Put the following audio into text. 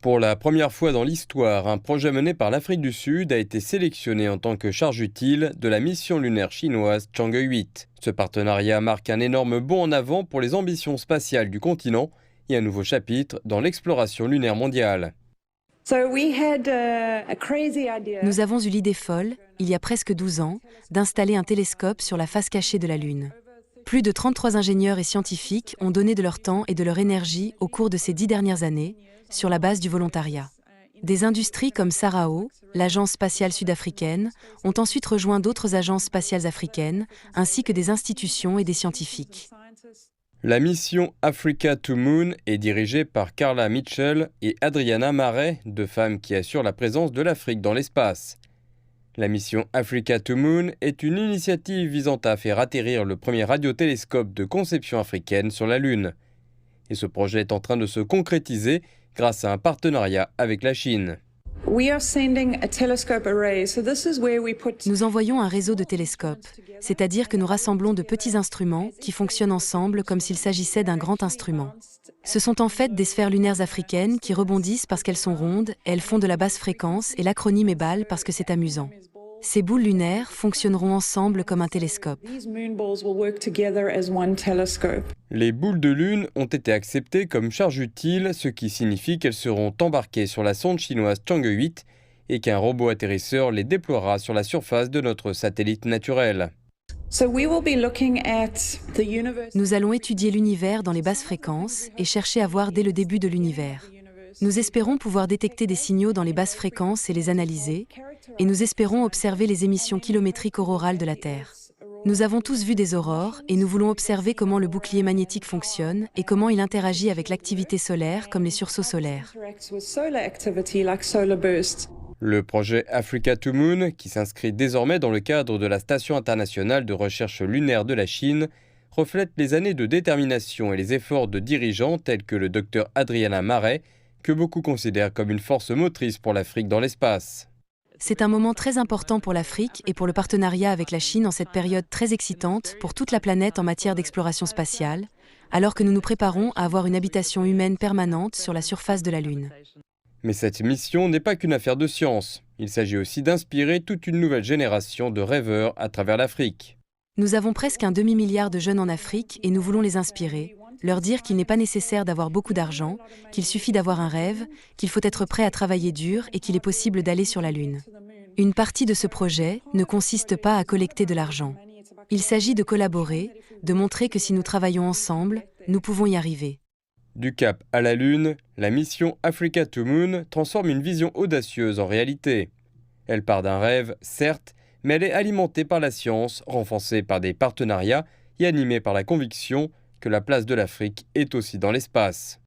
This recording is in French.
Pour la première fois dans l'histoire, un projet mené par l'Afrique du Sud a été sélectionné en tant que charge utile de la mission lunaire chinoise Chang'e 8. Ce partenariat marque un énorme bond en avant pour les ambitions spatiales du continent et un nouveau chapitre dans l'exploration lunaire mondiale. Nous avons eu l'idée folle, il y a presque 12 ans, d'installer un télescope sur la face cachée de la Lune. Plus de 33 ingénieurs et scientifiques ont donné de leur temps et de leur énergie au cours de ces 10 dernières années, sur la base du volontariat. Des industries comme SARAO, l'agence spatiale sud-africaine, ont ensuite rejoint d'autres agences spatiales africaines, ainsi que des institutions et des scientifiques. La mission Africa to Moon est dirigée par Carla Mitchell et Adriana Marais, deux femmes qui assurent la présence de l'Afrique dans l'espace. La mission Africa to Moon est une initiative visant à faire atterrir le premier radiotélescope de conception africaine sur la Lune. Et ce projet est en train de se concrétiser grâce à un partenariat avec la Chine. Nous envoyons un réseau de télescopes, c'est-à-dire que nous rassemblons de petits instruments qui fonctionnent ensemble comme s'il s'agissait d'un grand instrument. Ce sont en fait des sphères lunaires africaines qui rebondissent parce qu'elles sont rondes, elles font de la basse fréquence et l'acronyme est BAL parce que c'est amusant. Ces boules lunaires fonctionneront ensemble comme un télescope. Les boules de lune ont été acceptées comme charge utile, ce qui signifie qu'elles seront embarquées sur la sonde chinoise Chang'e 8 et qu'un robot atterrisseur les déploiera sur la surface de notre satellite naturel. Nous allons étudier l'univers dans les basses fréquences et chercher à voir dès le début de l'univers. Nous espérons pouvoir détecter des signaux dans les basses fréquences et les analyser, et nous espérons observer les émissions kilométriques aurorales de la Terre. Nous avons tous vu des aurores et nous voulons observer comment le bouclier magnétique fonctionne et comment il interagit avec l'activité solaire comme les sursauts solaires. Le projet Africa to Moon, qui s'inscrit désormais dans le cadre de la Station internationale de recherche lunaire de la Chine, reflète les années de détermination et les efforts de dirigeants tels que le Dr Adriana Marais, que beaucoup considèrent comme une force motrice pour l'Afrique dans l'espace. C'est un moment très important pour l'Afrique et pour le partenariat avec la Chine en cette période très excitante pour toute la planète en matière d'exploration spatiale, alors que nous nous préparons à avoir une habitation humaine permanente sur la surface de la Lune. Mais cette mission n'est pas qu'une affaire de science. Il s'agit aussi d'inspirer toute une nouvelle génération de rêveurs à travers l'Afrique. Nous avons presque un demi-milliard de jeunes en Afrique et nous voulons les inspirer, leur dire qu'il n'est pas nécessaire d'avoir beaucoup d'argent, qu'il suffit d'avoir un rêve, qu'il faut être prêt à travailler dur et qu'il est possible d'aller sur la Lune. Une partie de ce projet ne consiste pas à collecter de l'argent. Il s'agit de collaborer, de montrer que si nous travaillons ensemble, nous pouvons y arriver. Du Cap à la Lune, la mission Africa to Moon transforme une vision audacieuse en réalité. Elle part d'un rêve, certes, mais elle est alimentée par la science, renforcée par des partenariats et animée par la conviction que la place de l'Afrique est aussi dans l'espace.